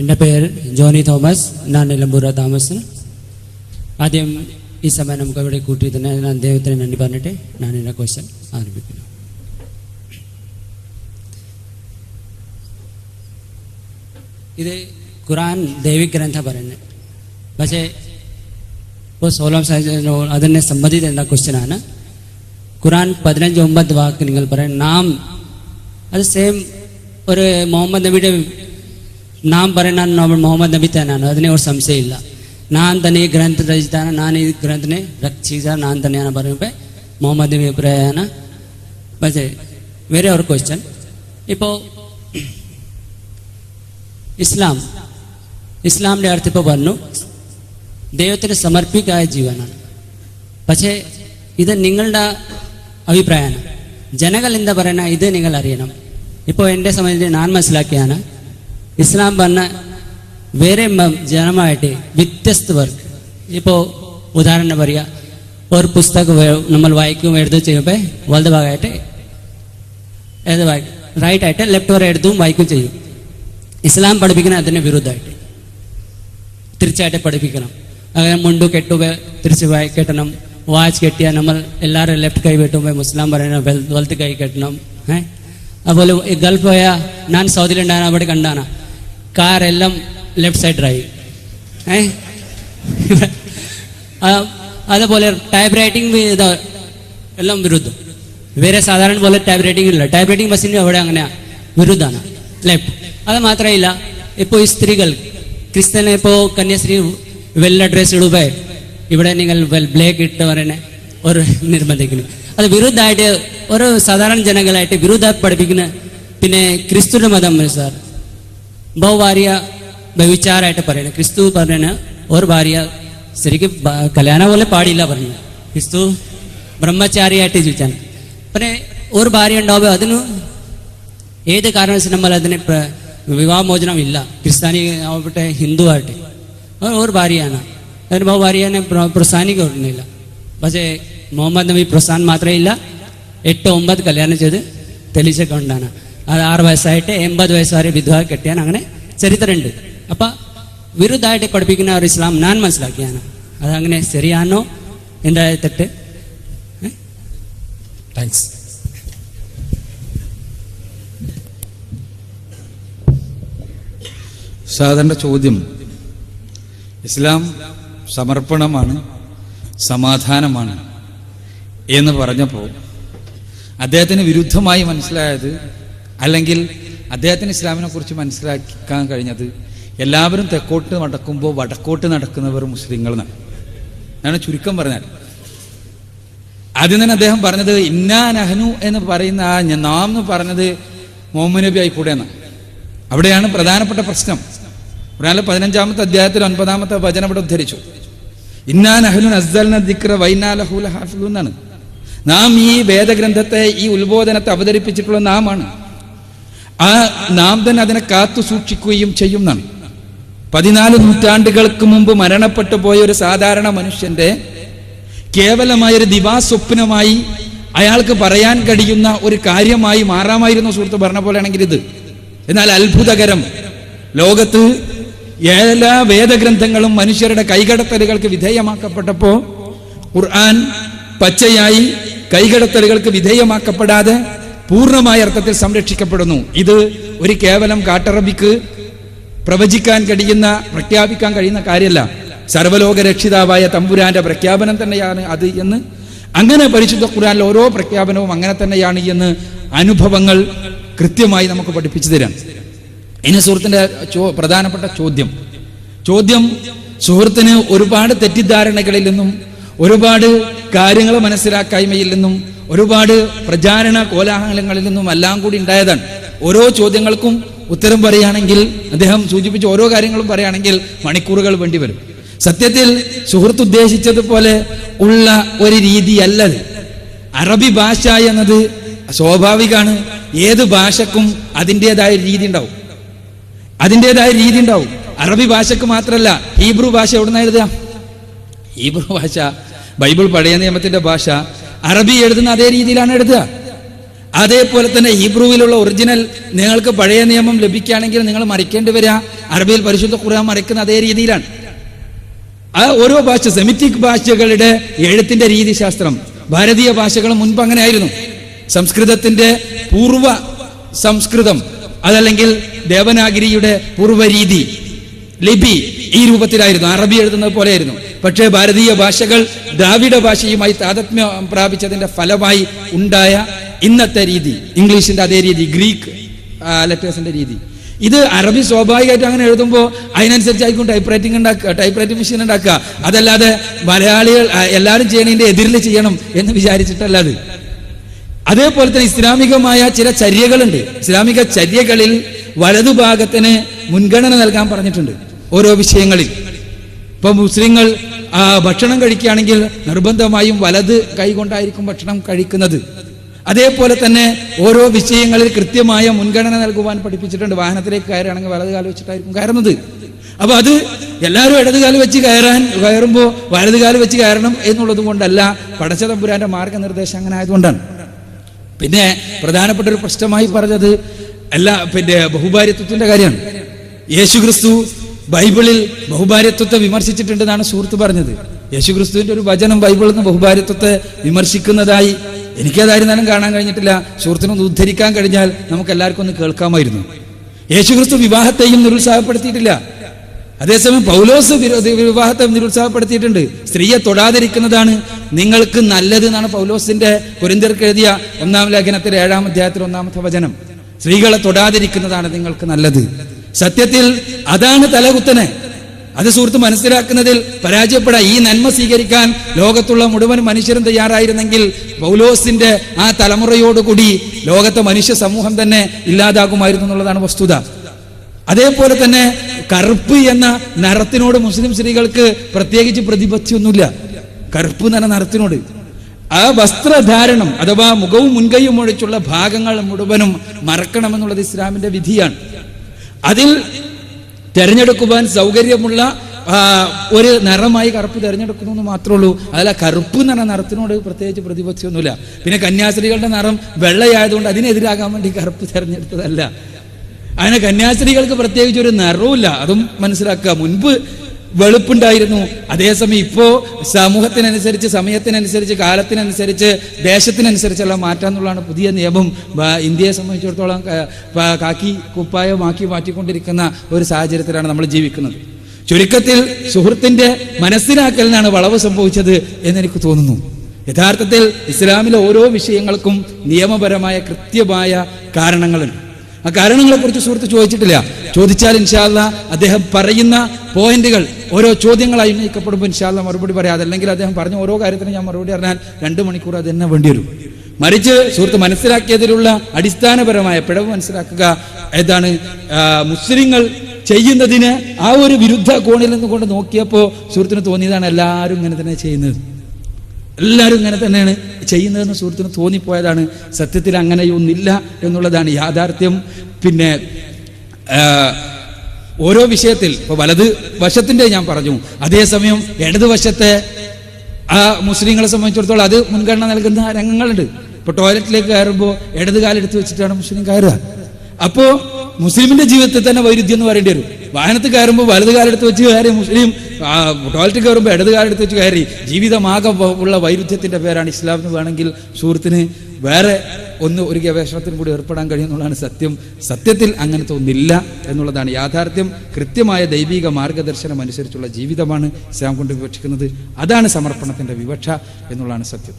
എൻ്റെ പേര് Johnny Thomas. ഞാൻ നിലമ്പൂർ താമസം. ആദ്യം ഈ സമയം നമുക്ക് ഇവിടെ കൂട്ടിയതിന് ഞാൻ ദൈവത്തിന് നന്ദി പറഞ്ഞിട്ട് ഞാൻ എൻ്റെ ക്വസ്റ്റ്യൻ ആരംഭിക്കുന്നു. ഇത് ഖുറാൻ ദൈവിക ഗ്രന്ഥം പറയുന്നത്. പക്ഷേ ഇപ്പോൾ 16 അതിനെ സംബന്ധിച്ച ക്വസ്റ്റ്യനാണ്. ഖുറാൻ 15:9 വാക്ക് നിങ്ങൾ പറയും നാം, അത് സെയിം ഒരു മുഹമ്മദ് നബിയുടെ നാം പറയുന്ന മുഹമ്മദ് നബി തന്നെയാണ്, അതിനെ ഒരു സംശയമില്ല. ഞാൻ തന്നെ ഈ ഗ്രന്ഥ രചിതാണ്, ഞാൻ ഈ ഗ്രന്ഥനെ രക്ഷിച്ച ഞാൻ തന്നെയാണ് പറയുമ്പോൾ മുഹമ്മദ് നബി അഭിപ്രായമാണ്. പക്ഷേ വേറെ ഒരു ക്വസ്റ്റ്യൻ, ഇപ്പോൾ ഇസ്ലാമിൻ്റെ അർത്ഥം ഇപ്പോൾ പറഞ്ഞു ദൈവത്തിന് സമർപ്പിക്കായ ജീവനാണ്. പക്ഷേ ഇത് നിങ്ങളുടെ അഭിപ്രായമാണ്. ജനങ്ങൾ എന്താ പറയുന്ന ഇത് നിങ്ങൾ അറിയണം. ഇപ്പോൾ എൻ്റെ സമയത്ത് ഞാൻ മനസ്സിലാക്കിയാണ് ഇസ്ലാം പറഞ്ഞ വേറെ ജനമായിട്ട് വ്യത്യസ്തവർക്ക്. ഇപ്പോൾ ഉദാഹരണം പറയുക, ഒരു പുസ്തകം നമ്മൾ വായിക്കും എഴുതുകയും ചെയ്യുമ്പോൾ വലത് ഭാഗമായിട്ട് റൈറ്റ് ആയിട്ട് ലെഫ്റ്റ് വരെ എഴുതും വായിക്കുകയും ചെയ്യും. ഇസ്ലാം പഠിപ്പിക്കുന്നത് അതിന് വിരുദ്ധമായിട്ട് തിരിച്ചായിട്ട് പഠിപ്പിക്കണം. അങ്ങനെ മുണ്ടു കെട്ടുമ്പോൾ തിരിച്ച് കെട്ടണം. വാച്ച് കെട്ടിയാൽ നമ്മൾ എല്ലാവരും ലെഫ്റ്റ് കൈ വെട്ടുമ്പോൾ മുസ്ലാം പറയണം വലത്ത് കൈ കെട്ടണം. അതുപോലെ ഗൾഫ് പോയാൽ ഞാൻ സൗദിയിലുണ്ടാകുന്ന അവിടെ കണ്ടാണ് കാറെല്ലാം ലെഫ്റ്റ് സൈഡ് ഡ്രൈവ്. അതുപോലെ ടൈപ്പ് റൈറ്റിംഗ് എല്ലാം വിരുദ്ധം. വേറെ സാധാരണ പോലെ ടൈപ്പ് റൈറ്റിംഗ് ഇല്ല. ടൈപ്പ് റൈറ്റിംഗ് ബസ്സിൻ്റെ അവിടെ അങ്ങനെ വിരുദ്ധമാണ് ലെഫ്റ്റ്. അത് മാത്രമല്ല, ഇപ്പോൾ ഈ സ്ത്രീകൾ ക്രിസ്ത്യനെ ഇപ്പോൾ കന്യാസ്ത്രീ വെള്ള ഡ്രസ് ഇടുമ്പോൾ ഇവിടെ നിങ്ങൾ ബ്ലാക്ക് ഇട്ട് പറയുന്ന ഒരു നിർബന്ധിക്കുന്നു. അത് വിരുദ്ധമായിട്ട് ഒരു സാധാരണ ജനങ്ങളായിട്ട് വിരുദ്ധമായിട്ട് പഠിപ്പിക്കുന്ന. പിന്നെ ക്രിസ്തുവിൻ്റെ മതം സാർ ബഹുഭാര്യ വ്യഭിചാരമായിട്ട് പറയുന്നത്. ക്രിസ്തു പറയുന്ന ഒരു ഭാര്യ ശരിക്കും കല്യാണം പോലെ പാടില്ല പറഞ്ഞു. ക്രിസ്തു ബ്രഹ്മചാരിയായിട്ട് ജീവിച്ചാണ്. പിന്നെ ഒരു ഭാര്യ ഉണ്ടാവുമ്പോൾ അതിന് ഏത് കാരണവശാലും നമ്മൾ അതിന് വിവാഹമോചനം ഇല്ല. ക്രിസ്ത്യാനി ആവട്ടെ ഹിന്ദു ആവട്ടെ ഒരു ഭാര്യയാണ്. അതിന് ഭാര്യനെ പ്രോത്സാഹിക്കുന്നില്ല. പക്ഷേ മുഹമ്മദ് നബി പ്രോത്സാഹനം മാത്രമേ ഇല്ല, 8-9 കല്യാണം ചെയ്ത് തെളിയിച്ചുകൊണ്ടാണ്. അത് 6 വയസ്സായിട്ട് 80 വയസ്സ് വരെ വിധവ കെട്ടിയാൻ അങ്ങനെ ചരിത്രമുണ്ട്. അപ്പം വിരുദ്ധമായിട്ട് പഠിപ്പിക്കുന്ന ഒരു ഇസ്ലാം ഞാൻ മനസ്സിലാക്കിയാണ്. അതങ്ങനെ ശരിയാണോ എൻ്റെ തെറ്റ്? താങ്ക്സ്. സാധാരണ ചോദ്യം, ഇസ്ലാം സമർപ്പണമാണ്, സമാധാനമാണ് എന്ന് പറഞ്ഞപ്പോൾ അദ്ദേഹത്തിന് വിരുദ്ധമായി മനസ്സിലായത്, അല്ലെങ്കിൽ അദ്ദേഹത്തിന് ഇസ്ലാമിനെ കുറിച്ച് മനസ്സിലാക്കാൻ കഴിഞ്ഞത് എല്ലാവരും തെക്കോട്ട് നടക്കുമ്പോൾ വടക്കോട്ട് നടക്കുന്നവർ മുസ്ലിങ്ങൾ എന്നാണ് ചുരുക്കം പറഞ്ഞാൽ. ആദ്യം തന്നെ അദ്ദേഹം പറഞ്ഞത് ഇന്നാ നഹ്നു എന്ന് പറയുന്ന നാം എന്ന് പറഞ്ഞത് മുഹമ്മദ് നബി ആയിക്കൂടെ എന്നാണ്. അവിടെയാണ് പ്രധാനപ്പെട്ട പ്രശ്നം. ഖുർആനിലെ 15-ാമത്തെ അധ്യായത്തിൽ 9-ാമത്തെ വചനം ഇവിടെ ഉദ്ധരിച്ചു. ഇന്നാ നഹ്നു നസ്സൽന ദിക്ര വഇന്നാ ലഹു ലഹാഫിളൂൻ എന്നാണ്. നാം ഈ വേദഗ്രന്ഥത്തെ, ഈ ഉത്ബോധനത്തെ അവതരിപ്പിച്ചിട്ടുള്ള നാമാണ്. ആ നാം തന്നെ അതിനെ കാത്തു സൂക്ഷിക്കുകയും ചെയ്യും എന്നാണ്. 14 നൂറ്റാണ്ടുകൾക്ക് മുമ്പ് മരണപ്പെട്ടു പോയ ഒരു സാധാരണ മനുഷ്യന്റെ കേവലമായൊരു ദിവാസ്വപ്നമായി അയാൾക്ക് പറയാൻ കഴിയുന്ന ഒരു കാര്യമായി മാറാമായിരുന്നു സുഹൃത്ത് പറഞ്ഞ പോലെയാണെങ്കിൽ ഇത്. എന്നാൽ അത്ഭുതകരം, ലോകത്ത് എല്ലാ വേദഗ്രന്ഥങ്ങളും മനുഷ്യരുടെ കൈകടത്തലുകൾക്ക് വിധേയമാക്കപ്പെട്ടപ്പോൾ ഖുർആൻ പച്ചയായി കൈകടത്തലുകൾക്ക് വിധേയമാക്കപ്പെടാതെ പൂർണ്ണമായ അർത്ഥത്തിൽ സംരക്ഷിക്കപ്പെടുന്നു. ഇത് ഒരു കേവലം കാട്ടറബിക്ക് പ്രവചിക്കാൻ കഴിയുന്ന, പ്രഖ്യാപിക്കാൻ കഴിയുന്ന കാര്യമല്ല. സർവലോക രക്ഷിതാവായ തമ്പുരാന്റെ പ്രഖ്യാപനം തന്നെയാണ് അത് എന്ന്, അങ്ങനെ പരിശുദ്ധ ഖുർആനിലെ ഓരോ പ്രഖ്യാപനവും അങ്ങനെ തന്നെയാണ് എന്ന് അനുഭവങ്ങൾ കൃത്യമായി നമുക്ക് പഠിപ്പിച്ചു തരാം. ഇനി സുഹൃത്തിന്റെ പ്രധാനപ്പെട്ട ചോദ്യം സുഹൃത്തിന് ഒരുപാട് തെറ്റിദ്ധാരണകളിൽ നിന്നും, ഒരുപാട് കാര്യങ്ങൾ മനസ്സിലാക്കായ്മയിൽ നിന്നും, ഒരുപാട് പ്രചാരണ കോലാഹലങ്ങളിൽ നിന്നും എല്ലാം കൂടി ഉണ്ടായതാണ്. ഓരോ ചോദ്യങ്ങൾക്കും ഉത്തരം പറയുകയാണെങ്കിൽ, അദ്ദേഹം സൂചിപ്പിച്ച ഓരോ കാര്യങ്ങളും പറയുകയാണെങ്കിൽ മണിക്കൂറുകൾ വേണ്ടി വരും. സത്യത്തിൽ സുഹൃത്ത് ഉദ്ദേശിച്ചതുപോലെ ഉള്ള ഒരു രീതിയല്ലത്. അറബി ഭാഷ എന്നത് സ്വാഭാവികമാണ്. ഏത് ഭാഷക്കും അതിൻ്റെതായ രീതി ഉണ്ടാവും. അറബി ഭാഷക്ക് മാത്രമല്ല, ഹീബ്രു ഭാഷ എവിടുന്ന എഴുതുക? ഹീബ്രു ഭാഷ, ബൈബിൾ പഴയ നിയമത്തിന്റെ ഭാഷ, അറബി എഴുതുന്ന അതേ രീതിയിലാണ് എഴുതുക. അതേപോലെ തന്നെ ഹീബ്രുവിലുള്ള ഒറിജിനൽ നിങ്ങൾക്ക് പഴയ നിയമം ലഭിക്കുകയാണെങ്കിൽ നിങ്ങൾ മറിക്കേണ്ടി വരിക അറബിയിൽ പരിശുദ്ധ ഖുർആൻ മറിക്കുന്ന അതേ രീതിയിലാണ്. ആ ഓരോ ഭാഷ, സെമിറ്റിക് ഭാഷകളുടെ എഴുത്തിന്റെ രീതിശാസ്ത്രം ഭാരതീയ ഭാഷകൾ മുൻപ് അങ്ങനെ ആയിരുന്നു. സംസ്കൃതത്തിന്റെ പൂർവ സംസ്കൃതം, അതല്ലെങ്കിൽ ദേവനാഗരിയുടെ പൂർവ്വ രീതി, ലിപി ഈ രൂപത്തിലായിരുന്നു, അറബി എഴുതുന്നത് പോലെയായിരുന്നു. പക്ഷേ ഭാരതീയ ഭാഷകൾ ദ്രാവിഡ ഭാഷയുമായി താദത്മ്യം പ്രാപിച്ചതിന്റെ ഫലമായി ഉണ്ടായ ഇന്നത്തെ രീതി, ഇംഗ്ലീഷിന്റെ അതേ രീതി, ഗ്രീക്ക് ലെറ്റേഴ്സിന്റെ രീതി, ഇത് അറബി സ്വാഭാവികമായിട്ട് അങ്ങനെ എഴുതുമ്പോൾ അതിനനുസരിച്ചായിരിക്കും ടൈപ്പ് റൈറ്റിംഗ് മെഷീൻ ഉണ്ടാക്കുക. അതല്ലാതെ മലയാളികൾ എല്ലാവരും ചെയ്യണതിന്റെ എതിരിൽ ചെയ്യണം എന്ന് വിചാരിച്ചിട്ടല്ലാതെ. അതേപോലെ തന്നെ ഇസ്ലാമികമായ ചില ചര്യകളുണ്ട്. ഇസ്ലാമിക ചര്യകളിൽ വലതുഭാഗത്തിന് മുൻഗണന നൽകാൻ പറഞ്ഞിട്ടുണ്ട് ഓരോ വിഷയങ്ങളിൽ. ഇപ്പൊ മുസ്ലിങ്ങൾ ഭക്ഷണം കഴിക്കുകയാണെങ്കിൽ നിർബന്ധമായും വലത് കൈകൊണ്ടായിരിക്കും ഭക്ഷണം കഴിക്കുന്നത്. അതേപോലെ തന്നെ ഓരോ വിഷയങ്ങളിൽ കൃത്യമായ മുൻഗണന നൽകുവാൻ പഠിപ്പിച്ചിട്ടുണ്ട്. വാഹനത്തിലേക്ക് കയറുകയാണെങ്കിൽ വലത് കാല് വെച്ചിട്ടായിരിക്കും കയറുന്നത്. അപ്പൊ അത് എല്ലാവരും ഇടതുകാല് വെച്ച് കയറുമ്പോൾ വലതുകാല് വെച്ച് കയറണം എന്നുള്ളത് കൊണ്ടല്ല, പടച്ച തമ്പുരാന്റെ മാർഗനിർദ്ദേശം അങ്ങനെ ആയതുകൊണ്ടാണ്. പിന്നെ പ്രധാനപ്പെട്ട ഒരു പ്രശ്നമായി പറഞ്ഞത് ബഹുഭാര്യത്വത്തിന്റെ കാര്യമാണ്. യേശുക്രിസ്തു ബൈബിളിൽ ബഹുഭാര്യത്വത്തെ വിമർശിച്ചിട്ടുണ്ടെന്നാണ് സുഹൃത്ത് പറഞ്ഞത്. യേശുക്രിസ്തുവിന്റെ ഒരു വചനം ബൈബിളിൽ നിന്ന് ബഹുഭാര്യത്വത്തെ വിമർശിക്കുന്നതായി എനിക്കതായിരുന്നാലും കാണാൻ കഴിഞ്ഞിട്ടില്ല. സുഹൃത്തിനൊന്ന് ഉദ്ധരിക്കാൻ കഴിഞ്ഞാൽ നമുക്ക് എല്ലാവർക്കും ഒന്ന് കേൾക്കാമായിരുന്നു. യേശുക്രിസ്തു വിവാഹത്തെയും നിരുത്സാഹപ്പെടുത്തിയിട്ടില്ല. അതേസമയം പൗലോസ് വിവാഹത്തെ നിരുത്സാഹപ്പെടുത്തിയിട്ടുണ്ട്. സ്ത്രീയെ തൊടാതിരിക്കുന്നതാണ് നിങ്ങൾക്ക് നല്ലത് എന്നാണ് പൗലോസിന്റെ കൊരിന്ത്യർക്ക് എഴുതിയ 1-ാം ലേഖനത്തിലെ 7-ാം അധ്യായത്തിൽ 1-ാമത്തെ വചനം. സ്ത്രീകളെ തൊടാതിരിക്കുന്നതാണ് നിങ്ങൾക്ക് നല്ലത്. സത്യത്തിൽ അതാണ് തലകുത്തനെ. അത് സുഹൃത്ത് മനസ്സിലാക്കുന്നതിൽ പരാജയപ്പെടാം. ഈ നന്മ സ്വീകരിക്കാൻ ലോകത്തുള്ള മുഴുവൻ മനുഷ്യരും തയ്യാറായിരുന്നെങ്കിൽ പൗലോസിന്റെ ആ തലമുറയോടുകൂടി ലോകത്തെ മനുഷ്യ സമൂഹം തന്നെ ഇല്ലാതാകുമായിരുന്നു എന്നുള്ളതാണ് വസ്തുത. അതേപോലെ തന്നെ കറുപ്പ് എന്ന നിറത്തിനോട് മുസ്ലിം സ്ത്രീകൾക്ക് പ്രത്യേകിച്ച് പ്രതിപത്തിയൊന്നുമില്ല. കറുപ്പ് എന്ന നിറത്തിനോട് ആ വസ്ത്രധാരണം അഥവാ മുഖവും മുൻകൈയും ഒഴിച്ചുള്ള ഭാഗങ്ങൾ മുഴുവനും മറക്കണമെന്നുള്ളത് ഇസ്ലാമിന്റെ വിധിയാണ്. അതിൽ തെരഞ്ഞെടുക്കുവാൻ സൗകര്യമുള്ള ഒരു നിറമായി കറുപ്പ് തിരഞ്ഞെടുക്കുന്നു എന്ന് മാത്രമേ ഉള്ളൂ. അതല്ല കറുപ്പ് എന്ന നിറത്തിനോട് പ്രത്യേകിച്ച് പ്രതിപത്തിയൊന്നുമില്ല. പിന്നെ കന്യാസ്ത്രീകളുടെ നിറം വെള്ളയായതുകൊണ്ട് അതിനെതിരാകാൻ വേണ്ടി കറുപ്പ് തിരഞ്ഞെടുത്തതല്ല. അങ്ങനെ കന്യാസ്ത്രീകൾക്ക് പ്രത്യേകിച്ച് ഒരു നിറവുമില്ല, അതും മനസ്സിലാക്കുക. മുൻപ് വെളുപ്പുണ്ടായിരുന്നു. അതേസമയം ഇപ്പോ സമൂഹത്തിനനുസരിച്ച്, സമയത്തിനനുസരിച്ച്, കാലത്തിനനുസരിച്ച്, ദേശത്തിനനുസരിച്ചുള്ള മാറ്റം എന്നുള്ളതാണ് പുതിയ നിയമം. ഇന്ത്യയെ സംബന്ധിച്ചിടത്തോളം കാക്കി കുപ്പായമാക്കി മാറ്റിക്കൊണ്ടിരിക്കുന്ന ഒരു സാഹചര്യത്തിലാണ് നമ്മൾ ജീവിക്കുന്നത്. ചുരുക്കത്തിൽ സുഹൃത്തിന്റെ മനസ്സിലാക്കലിനാണ് വളവ് സംഭവിച്ചത് എന്നെനിക്ക് തോന്നുന്നു. യഥാർത്ഥത്തിൽ ഇസ്ലാമിലെ ഓരോ വിഷയങ്ങൾക്കും നിയമപരമായ കൃത്യമായ കാരണങ്ങളുണ്ട്. ആ കാരണങ്ങളെക്കുറിച്ച് സുഹൃത്ത് ചോദിച്ചിട്ടില്ല. ചോദിച്ചാൽ ഇൻഷാ അല്ലാഹ് അദ്ദേഹം പറയുന്ന പോയിന്റുകൾ ഓരോ ചോദ്യങ്ങളായി ഉന്നയിക്കപ്പെടുമ്പോൾ ഇൻഷാ അല്ലാഹ് മറുപടി പറയാം. അതല്ലെങ്കിൽ അദ്ദേഹം പറഞ്ഞ ഓരോ കാര്യത്തിനും ഞാൻ മറുപടി പറഞ്ഞാൽ 2 മണിക്കൂർ അത് തന്നെ വേണ്ടി വരും. മറിച്ച് സുഹൃത്ത് മനസ്സിലാക്കിയതിലുള്ള അടിസ്ഥാനപരമായ പിഴവ് മനസ്സിലാക്കുക. ഏതാണ് മുസ്ലിങ്ങൾ ചെയ്യുന്നതിന് ആ ഒരു വിരുദ്ധ കോണിൽ നിന്നുകൊണ്ട് നോക്കിയപ്പോൾ സുഹൃത്തിന് തോന്നിയതാണ് എല്ലാവരും ഇങ്ങനെ തന്നെ ചെയ്യുന്നത്, എല്ലാവരും ഇങ്ങനെ തന്നെയാണ് ചെയ്യുന്നതെന്ന് സുഹൃത്തിന് തോന്നിപ്പോയതാണ്. സത്യത്തിൽ അങ്ങനെയൊന്നില്ല എന്നുള്ളതാണ് യാഥാർത്ഥ്യം. പിന്നെ ഓരോ വിഷയത്തിൽ ഇപ്പോൾ വലത് വശത്തിന്റെ ഞാൻ പറഞ്ഞു, അതേസമയം ഇടതുവശത്തെ ആ മുസ്ലിങ്ങളെ സംബന്ധിച്ചിടത്തോളം അത് മുൻഗണന നൽകുന്ന രംഗങ്ങളുണ്ട്. ഇപ്പോൾ ടോയ്ലറ്റിലേക്ക് കയറുമ്പോൾ ഇടത് കാലെടുത്ത് വെച്ചിട്ടാണ് മുസ്ലിം കയറുക. അപ്പോൾ മുസ്ലിമിന്റെ ജീവിതത്തിൽ തന്നെ വൈരുദ്ധ്യം എന്ന് പറയേണ്ടി വരും. വാഹനത്തിൽ കയറുമ്പോൾ വലത് കാലെടുത്ത് വെച്ച് കയറി മുസ്ലിം, ടോയ്ലറ്റിൽ കയറുമ്പോൾ ഇടത് കാലെടുത്ത് വെച്ച് കയറി. ജീവിതമാകെ ഉള്ള വൈരുദ്ധ്യത്തിന്റെ പേരാണ് ഇസ്ലാം എന്ന് വേണമെങ്കിൽ സുഹൃത്തിന് വേറെ ഒരു ഗവേഷണത്തിനും കൂടി ഏർപ്പെടാൻ കഴിയുമെന്നുള്ളതാണ് സത്യം. സത്യത്തിൽ അങ്ങനത്തെ ഒന്നില്ല എന്നുള്ളതാണ് യാഥാർത്ഥ്യം. കൃത്യമായ ദൈവിക മാർഗദർശനം അനുസരിച്ചുള്ള ജീവിതമാണ് ഇസ്ലാം കൊണ്ട് വിവക്ഷിക്കുന്നത്. അതാണ് സമർപ്പണത്തിന്റെ വിവക്ഷ എന്നുള്ളതാണ് സത്യം.